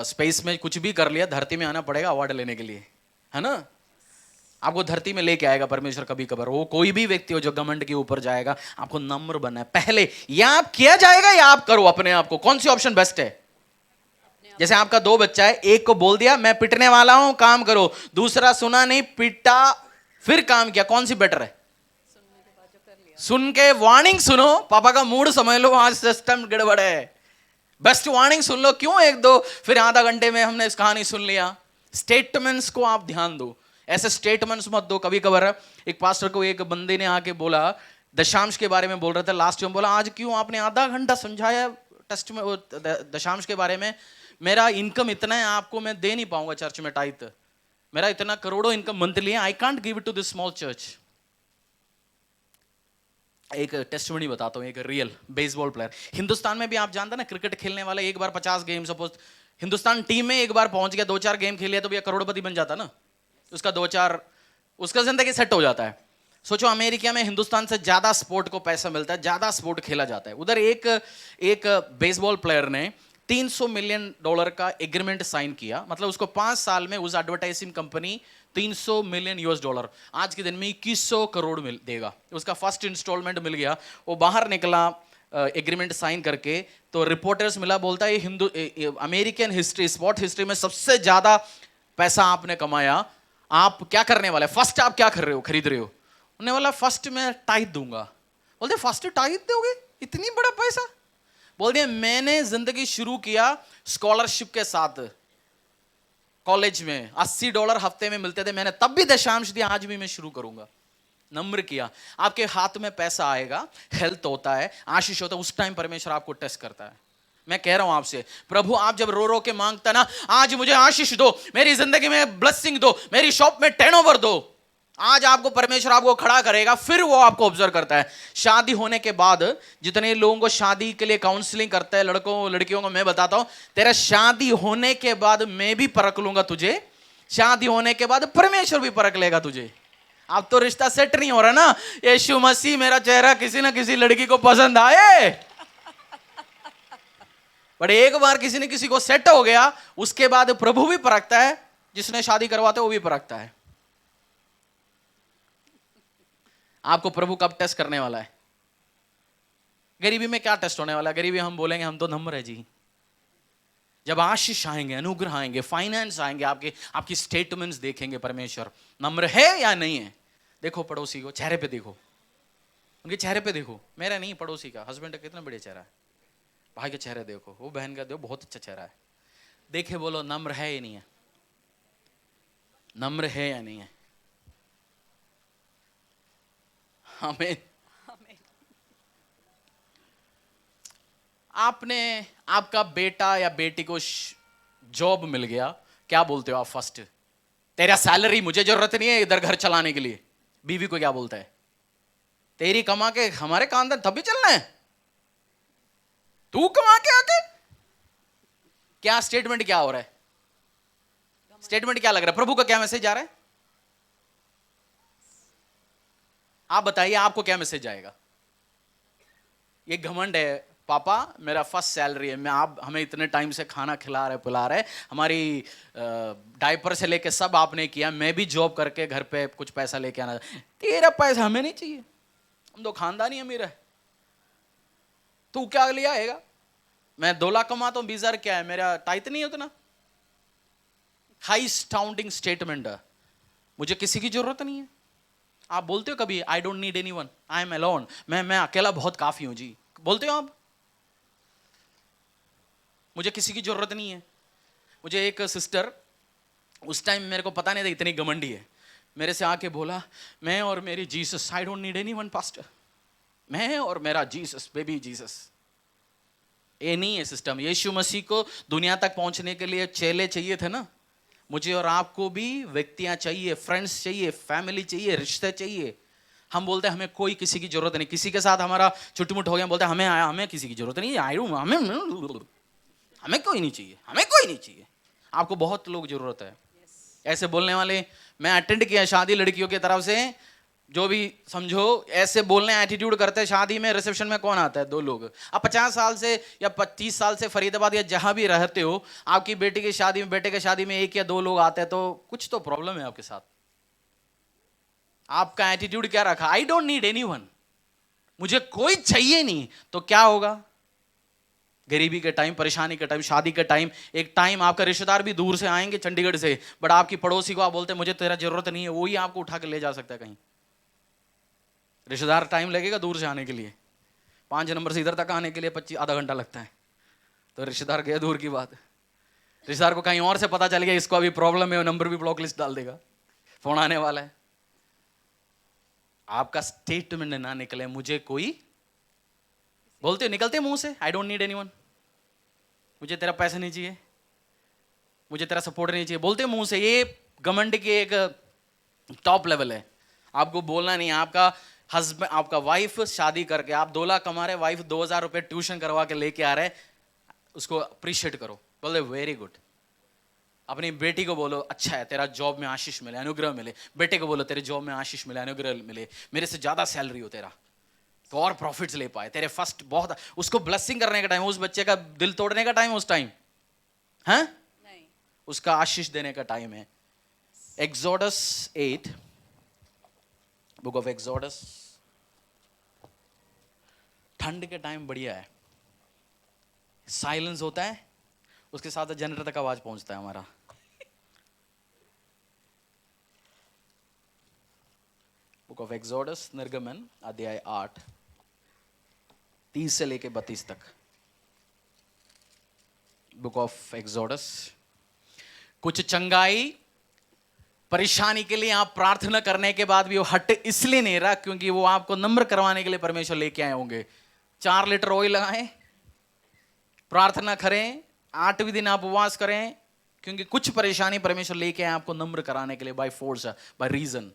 स्पेस में कुछ भी कर लिया, धरती में आना पड़ेगा अवार्ड लेने के लिए, है ना। आपको धरती में लेके आएगा परमेश्वर कभी कभार। वो कोई भी व्यक्ति हो जो घमंड के ऊपर जाएगा, आपको नम्र बनना है पहले। या आप किया जाएगा या आप करो अपने आप को, कौन सी ऑप्शन बेस्ट है? जैसे आपका 2 बच्चा है, एक को बोल दिया मैं पिटने वाला हूं, काम करो, दूसरा सुना नहीं, पिटा, फिर काम किया, कौन सी बेटर है? सुन के वार्निंग सुनो, पापा का मूड समझ लो, आज सिस्टम गड़बड़ है, बेस्ट वार्निंग सुन लो, क्यों 1-2, फिर आधा घंटे में हमने इस कहानी सुन लिया। स्टेटमेंट्स को आप ध्यान दो, ऐसे स्टेटमेंट्स मत दो। कभी कभार एक पास्टर को एक बंदे ने आके बोला, दशांश के बारे में बोल रहे थे, लास्ट में बोला आज क्यों आपने आधा घंटा समझाया टेस्ट में दशांश के बारे में, मेरा इनकम इतना है, आपको मैं दे नहीं पाऊंगा चर्च में टाइथ, मेरा इतना करोड़ों इनकम मंथली है, I can't give it to this small church. एक टेस्टमनी बताता हूँ, एक रियल बेसबॉल प्लेयर, हिंदुस्तान में भी आप जानते हैं ना, क्रिकेट खेलने वाला एक बार 50 गेम, सपोज हिंदुस्तान टीम में एक बार पहुंच गया, 2-4 गेम खेले तो भैया करोड़पति बन जाता ना, उसका 2-4 उसका जिंदगी सेट हो जाता है। सोचो अमेरिका में हिंदुस्तान से ज्यादा स्पोर्ट को पैसा मिलता है, ज्यादा स्पोर्ट खेला जाता है। उधर एक बेसबॉल प्लेयर ने $300 मिलियन का एग्रीमेंट साइन किया, मतलब उसको 5 साल में उस एडवर्टाइजिंग कंपनी $300 मिलियन आज के दिन में 2100 करोड़ देगा। उसका फर्स्ट इंस्टॉलमेंट मिल गया, वो बाहर निकला एग्रीमेंट साइन करके, तो रिपोर्टर्स मिला, बोलता है अमेरिकन हिस्ट्री, स्पोर्ट हिस्ट्री में सबसे ज्यादा पैसा आपने कमाया, आप क्या करने वाले, फर्स्ट आप क्या कर रहे हो, खरीद रहे हो? उन्हें बोला फर्स्ट मैं टाइथ दूंगा। बोलते फर्स्ट टाइथ दोगे, इतनी बड़ा पैसा? बोल दिया मैंने जिंदगी शुरू किया स्कॉलरशिप के साथ, कॉलेज में $80 हफ्ते में मिलते थे, मैंने तब भी दशांश दिया, आज भी मैं शुरू करूंगा। नम्र किया। आपके हाथ में पैसा आएगा, हेल्थ होता है, आशीष होता है, उस टाइम परमेश्वर आपको टेस्ट करता है। मैं कह रहा हूं आपसे, प्रभु आप जब रो रो के मांगता ना, आज मुझे आशीष दो, मेरी जिंदगी में ब्लेसिंग दो, मेरी शॉप में टर्नओवर दो, आज आपको परमेश्वर आपको खड़ा करेगा, फिर वो आपको ऑब्जर्व करता है। शादी होने के बाद जितने लोगों को शादी के लिए काउंसलिंग करता है, लड़कों लड़कियों को मैं बताता हूं, तेरा शादी होने के बाद मैं भी परख लूंगा तुझे शादी होने के बाद परमेश्वर भी परख लेगा तुझे। अब तो रिश्ता सेट नहीं हो रहा ना, यीशु मसीह मेरा चेहरा किसी ना किसी लड़की को पसंद आए, बट एक बार किसी ने किसी को सेट हो गया, उसके बाद प्रभु भी परखता है, जिसने शादी करवाते वो भी परखता है। आपको प्रभु कब टेस्ट करने वाला है? गरीबी में क्या टेस्ट होने वाला है? गरीबी हम बोलेंगे हम तो नम्र है जी। जब आशीष आएंगे, अनुग्रह आएंगे, फाइनेंस आएंगे, आपकी स्टेटमेंट्स देखेंगे परमेश्वर नम्र है या नहीं है। देखो पड़ोसी को, चेहरे पे देखो, उनके चेहरे पे देखो, मेरा नहीं पड़ोसी का, हस्बैंड का कितना बढ़िया चेहरा है, भाई का चेहरा देखो, वो बहन का देखो, बहुत अच्छा चेहरा है, देखे बोलो नम्र है या नहीं है, नम्र है या नहीं है। हमें आपका बेटा या बेटी को जॉब मिल गया, क्या बोलते हो आप? फर्स्ट, तेरा सैलरी, मुझे जरूरत नहीं है इधर घर चलाने के लिए। बीवी को क्या बोलता है? तेरी कमा के हमारे खानदान तभी चलना है, तू कमा के आके। क्या स्टेटमेंट क्या हो रहा है? स्टेटमेंट क्या लग रहा है? प्रभु का क्या मैसेज आ रहा है? आप बताइए, आपको क्या मैसेज आएगा? ये घमंड है, पापा मेरा फर्स्ट सैलरी है, मैं आप हमें इतने टाइम से खाना खिला रहे पिला रहे, हमारी डायपर से लेके सब आपने किया, मैं भी जॉब करके घर पे कुछ पैसा लेके आना, तेरा पैसा हमें नहीं चाहिए, हम तो खानदानी अमीर है, तू क्या लिया आएगा? मैं 2 लाख कमाता हूं, 20,000 क्या है, मेरा टाइट नहीं है उतना। हाई साउंडिंग स्टेटमेंट है, मुझे किसी की जरूरत नहीं है। आप बोलते हो कभी I don't need anyone, I am alone, मैं अकेला बहुत काफी हूं जी, बोलते हो आप? मुझे किसी की जरूरत नहीं है। मुझे एक सिस्टर, उस टाइम मेरे को पता नहीं था इतनी घमंडी है, मेरे से आके बोला, मैं और मेरी Jesus, I don't need anyone pastor, मैं और मेरा जीसस, बेबी जीसस। ये नहीं है सिस्टम। यीशु मसीह को दुनिया तक पहुंचने के लिए चेले चाहिए थे ना, मुझे और आपको भी व्यक्तियां चाहिए, फ्रेंड्स चाहिए, फैमिली चाहिए, रिश्ते चाहिए। हम बोलते हैं हमें कोई किसी की जरूरत नहीं, किसी के साथ हमारा चुटमुट हो गया, बोलते हैं हमें किसी की जरूरत नहीं, हमें कोई नहीं चाहिए, हमें कोई नहीं चाहिए। आपको बहुत लोग जरूरत है। ऐसे बोलने वाले मैं अटेंड किया शादी लड़कियों की तरफ से, जो भी समझो ऐसे बोलने एटीट्यूड करते हैं। शादी में रिसेप्शन में कौन आता है? 2 लोग। अब 50 साल से या 25 साल से फरीदाबाद या जहां भी रहते हो, आपकी बेटी की शादी में, बेटे की शादी में 1 या 2 लोग आते हैं, तो कुछ तो प्रॉब्लम है आपके साथ। आपका एटीट्यूड क्या रखा? आई डोंट नीड एनीवन, मुझे कोई चाहिए नहीं। तो क्या होगा? गरीबी के टाइम, परेशानी के टाइम, शादी के टाइम, एक टाइम आपका रिश्तेदार भी दूर से आएंगे चंडीगढ़ से, बट आपकी पड़ोसी को आप बोलते हैं मुझे तेरा जरूरत नहीं है, वही आपको उठा के ले जा सकता है कहीं। रिश्तेदार टाइम लगेगा दूर से आने के लिए, 5 नंबर से इधर तक आने के लिए 25 आधा घंटा लगता है, तो रिश्तेदार गए दूर की बात। रिश्तेदार को कहीं और से पता चल गया इसको अभी प्रॉब्लम है, नंबर भी ब्लॉक लिस्ट डाल देगा, फोन आने वाला है। आपका स्टेटमेंट ना निकले मुझे कोई, बोलते हो निकलते मुंह से, आई डोंट नीड एनीवन, मुझे तेरा पैसा नहीं चाहिए, मुझे तेरा सपोर्ट नहीं चाहिए, बोलते मुंह से। ये घमंड की एक टॉप लेवल है। आपको बोलना नहीं। आपका हस्बैंड, आपका वाइफ शादी करके आप 2 लाख कमा रहे, वाइफ 2,000 रुपए ट्यूशन करवा के लेके आ रहे, उसको अप्रिशिएट करो, बोले वेरी गुड। अपनी बेटी को बोलो अच्छा है, तेरा जॉब में आशीष मिले, अनुग्रह मिले। बेटे को बोलो तेरे जॉब में आशीष मिले, अनुग्रह मिले, मेरे से ज्यादा सैलरी हो तेरा, तो और प्रॉफिट्स ले पाए, तेरे फर्स्ट बहुत। उसको ब्लेसिंग करने का टाइम, उस बच्चे का दिल तोड़ने का टाइम उस टाइम है नहीं, उसका आशीष देने का टाइम है। Exodus 8, book of exodus. ठंड के टाइम बढ़िया है, साइलेंस होता है, उसके साथ जनरेटर तक आवाज पहुंचता है हमारा। बुक ऑफ एक्सोडस, निर्गमन अध्याय 8, 30 से लेके 32 तक। Book of exodus. कुछ चंगाई, परेशानी के लिए आप प्रार्थना करने के बाद भी वो हट इसलिए नहीं रहा क्योंकि वो आपको नम्र करवाने के लिए परमेश्वर लेके आए होंगे। 4 लीटर ऑयल लगाएं, प्रार्थना करें, 8वें दिन आप उपवास करें, क्योंकि कुछ परेशानी परमेश्वर लेके आए आपको नम्र कराने के लिए, by force, by reason.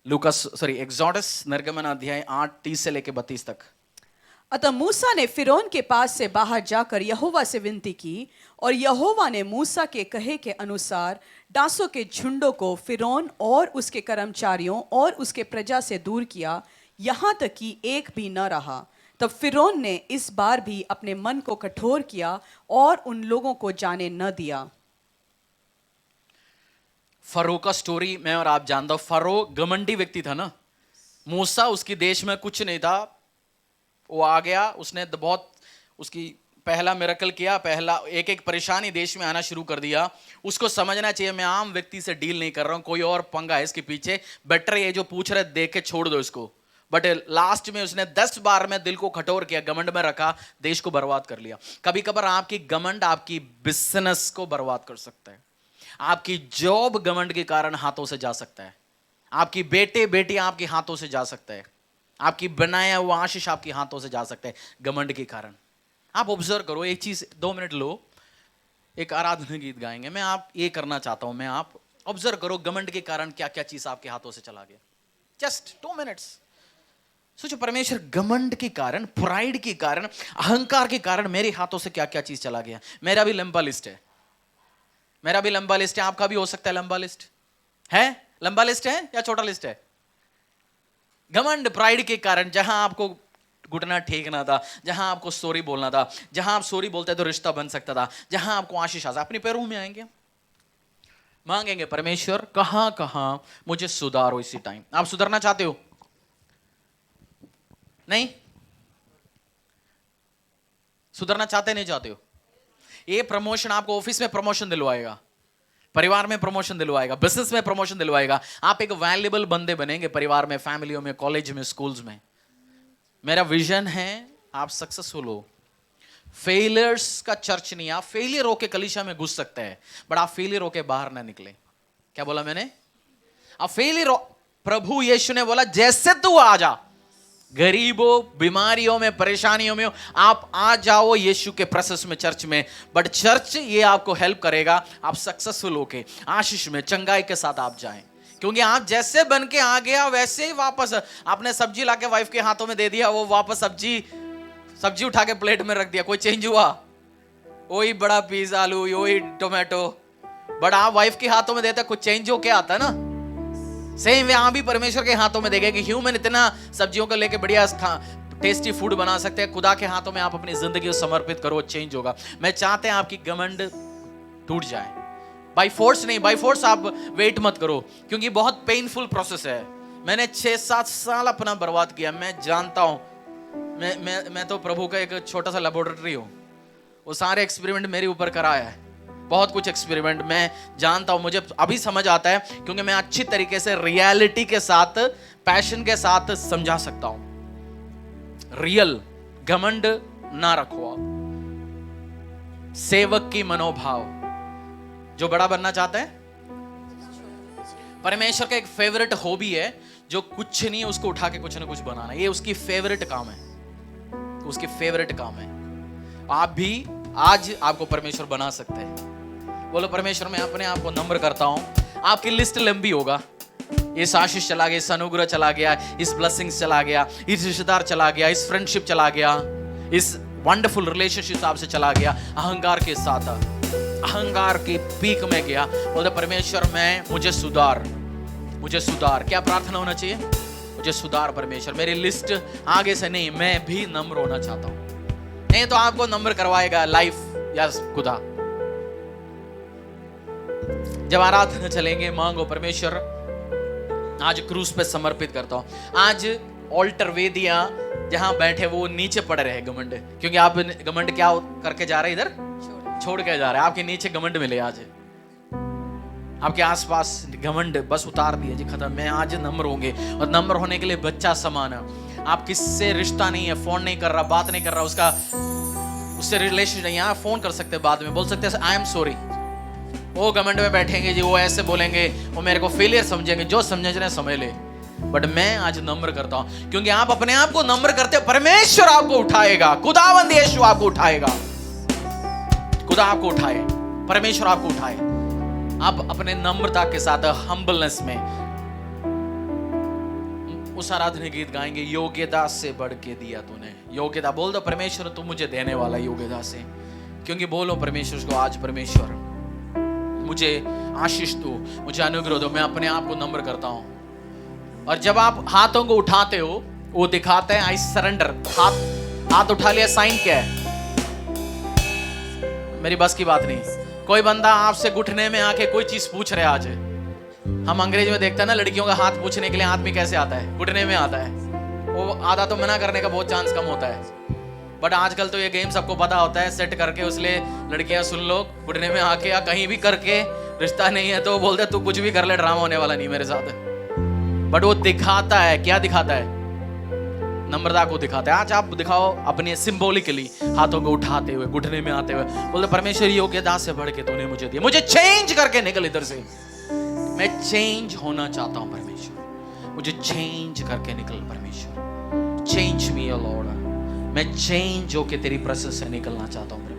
Exodus, निर्गमन अध्याय 8, 30 से लेके 32 तक। अतः मूसा ने फिरौन के पास से बाहर जाकर यहोवा से विनती की, और यहोवा ने मूसा के कहे के अनुसार डांसों के झुंडों को फिरौन और उसके कर्मचारियों और उसके प्रजा से दूर किया, यहाँ तक कि एक भी न रहा। तब फिरौन ने इस बार भी अपने मन को कठोर किया और उन लोगों को जाने न दिया। फरो का स्टोरी मैं और आप जानता हूं। फरो घमंडी व्यक्ति था ना। मूसा उसकी देश में कुछ नहीं था, वो आ गया, उसने बहुत उसकी पहला मिरेकल किया, पहला एक एक परेशानी देश में आना शुरू कर दिया। उसको समझना चाहिए मैं आम व्यक्ति से डील नहीं कर रहा हूं, कोई और पंगा है इसके पीछे, बेटर ये जो पूछ रहे देख के छोड़ दो इसको। बट लास्ट में उसने 10 बार में दिल को कठोर किया, घमंड में रखा, देश को बर्बाद कर लिया। कभी कभार आपकी घमंड आपकी बिजनेस को बर्बाद कर सकता है, आपकी जॉब घमंड के कारण हाथों से जा सकता है, आपकी बेटे बेटी आपके हाथों से जा सकता है, आपकी बनाया हुआ आशीष आपके हाथों से जा सकता है घमंड के कारण। आप ऑब्जर्व करो एक चीज, 2 मिनट लो, एक आराधना गीत गाएंगे, मैं आप ये करना चाहता हूं, मैं आप ऑब्जर्व करो घमंड के कारण क्या क्या चीज आपके हाथों से चला गया। जस्ट 2 मिनट्स सोचो, परमेश्वर घमंड के कारण, प्राइड के कारण, अहंकार के कारण मेरे हाथों से क्या क्या चीज चला गया। मेरा भी लंबा लिस्ट है, मेरा भी लंबा लिस्ट है, आपका भी हो सकता है लंबा लिस्ट है। लंबा लिस्ट है या छोटा लिस्ट है? घमंड प्राइड के कारण, जहां आपको घुटना टेकना था, जहां आपको सॉरी बोलना था, जहां आप सॉरी बोलते तो रिश्ता बन सकता था, जहां आपको आशीष आ, अपने पैरों में आएंगे, मांगेंगे परमेश्वर कहां कहां मुझे सुधारो। इसी टाइम आप सुधरना चाहते हो? नहीं सुधरना चाहते नहीं चाहते हो? ये प्रमोशन आपको ऑफिस में प्रमोशन दिलवाएगा, परिवार में प्रमोशन दिलवाएगा, बिजनेस में प्रमोशन दिलवाएगा। आप एक वैल्यूएबल बंदे बनेंगे परिवार में, फैमिलियों में, कॉलेज में, स्कूल्स में। मेरा विजन है आप सक्सेसफुल हो। फेलियर्स का चर्च नहीं, आप फेलियर होके कलीसिया में घुस सकते हैं, बट आप फेलियर होके बाहर ना निकले। क्या बोला मैंने? आप फेलियर हो, प्रभु यीशु ने बोला जैसे तू आ जा, गरीबों, बीमारियों में, परेशानियों में आप आ जाओ यीशु के प्रेजेंस में, चर्च में। बट चर्च ये आपको हेल्प करेगा आप सक्सेसफुल होके आशीष में, चंगाई के साथ आप जाएं। क्योंकि आप जैसे बन के आ गया वैसे ही वापस, आपने सब्जी लाके वाइफ के हाथों में दे दिया, वो वापस सब्जी उठा के प्लेट में रख दिया, कोई चेंज हुआ? वही बड़ा पीस आलू, वही टोमेटो, बट आप वाइफ के हाथों में देते, कुछ चेंज हो क्या आता ना। सेम वे आप भी परमेश्वर के हाथों में देंगे कि ह्यूमन इतना सब्जियों को लेके बढ़िया टेस्टी फूड बना सकते हैं। खुदा के हाथों में आप अपनी जिंदगी को समर्पित करो, चेंज होगा। मैं चाहते हैं आपकी घमंड टूट जाए, बाय फोर्स नहीं, बाय फोर्स आप वेट मत करो, क्योंकि बहुत पेनफुल प्रोसेस है। मैंने 6-7 साल अपना बर्बाद किया, मैं जानता हूं। मैं तो प्रभु का एक छोटा सा लेबोरेटरी हूं, वो सारे एक्सपेरिमेंट मेरे ऊपर कराया है, बहुत कुछ एक्सपेरिमेंट मैं जानता हूं। मुझे अभी समझ आता है क्योंकि मैं अच्छी तरीके से रियलिटी के साथ, पैशन के साथ समझा सकता हूं। रियल घमंड ना रखो आप, सेवक की मनोभाव। जो बड़ा बनना चाहता है, परमेश्वर का एक फेवरेट हॉबी है, जो कुछ नहीं उसको उठा के कुछ ना कुछ बनाना, ये उसकी फेवरेट काम है, उसकी फेवरेट काम है। आप भी आज आपको परमेश्वर बना सकते हैं। बोलो परमेश्वर मैं अपने आप को नम्र करता हूं। आपकी लिस्ट लंबी होगा, इस आशीष चला गया, इस अनुग्रह चला गया, इस ब्लेसिंग्स चला गया, इस रिश्तेदार चला गया, इस फ्रेंडशिप चला गया, इस वंडरफुल रिलेशनशिप आपसे चला गया, अहंकार के साथ, अहंकार की पीक में गया। बोलते परमेश्वर मुझे सुधार। क्या प्रार्थना होना चाहिए? मुझे सुधार परमेश्वर, मेरी लिस्ट आगे से नहीं, मैं भी नम्र होना चाहता हूं। नहीं तो आपको नम्र करवाएगा लाइफ या खुदा। जब आराधना चलेंगे, मांगो परमेश्वर आज क्रूस पे समर्पित करता हूं। आज ऑल्टर वेदियां जहां बैठे वो नीचे पड़ रहे हैं घमंड, क्योंकि आप घमंड क्या करके जा रहे हैं, इधर छोड़ के जा रहे हैं। आपके नीचे घमंड मिले, आज आपके आसपास घमंड बस उतार दिए जी, खत्म। मैं आज नम्र होंगे, और नम्र होने के लिए बच्चा समान है। आप किससे रिश्ता नहीं है, फोन नहीं कर रहा, बात नहीं कर रहा, उससे रिलेशन नहीं है, फोन कर सकते, बाद में बोल सकते हैं आई एम सॉरी। वो घमंड में बैठेंगे जी, वो ऐसे बोलेंगे, वो मेरे को फेलियर समझेंगे, जो समझना समझ ले। बट मैं आज नम्र करता हूं, क्योंकि आप अपने आप को नम्र करते हो, परमेश्वर आपको उठाएगा, खुदावंद यीशु आपको उठाएगा, खुदा आपको उठाए, परमेश्वर आपको उठाए। आप अपने नम्रता के साथ, हम्बलनेस में उस आराधना गीत गाएंगे, योग्यता से बढ़ के दिया तूने, योग्यता बोल दो, परमेश्वर तू मुझे देने वाला योग्यता से। क्योंकि बोलो परमेश्वर को, आज परमेश्वर मुझे आशीष दो, मुझे अनुग्रह दो, मैं अपने आप को नम्र करता हूं। और जब आप हाथों को उठाते हो, वो दिखाते हैं आई सरेंडर। हाथ उठा लिया, साइन क्या है? मेरी बस की बात नहीं। कोई बंदा आपसे घुटने में आके कोई चीज पूछ रहा है, आज हम अंग्रेज में देखते हैं ना, लड़कियों का हाथ पूछने के लिए आदमी कैसे आता है? घुटने में आता है। वो आधा तो मना करने का बहुत चांस कम होता है, बट आजकल तो ये गेम सबको पता होता है, सेट करके उसले लड़कियां सुन लो, घुटने में आके या कहीं भी करके, रिश्ता नहीं है तो बोलते तू कुछ भी कर ले, ड्रामा होने वाला नहीं मेरे साथ। बट वो दिखाता है, क्या दिखाता है? नम्रता को दिखाता है। आज आप दिखाओ अपने सिंबॉलिकली, हाथों को उठाते हुए, घुटने में आते हुए, बोलते परमेश्वर योग्यता से बढ़ के तूने मुझे दिया, मुझे चेंज करके निकल इधर से। मैं चेंज होना चाहता हूं परमेश्वर, मुझे चेंज करके निकल परमेश्वर। चेंज मी ओ लॉर्ड, मैं चेंज होके तेरी प्रेजेंस से निकलना चाहता हूं।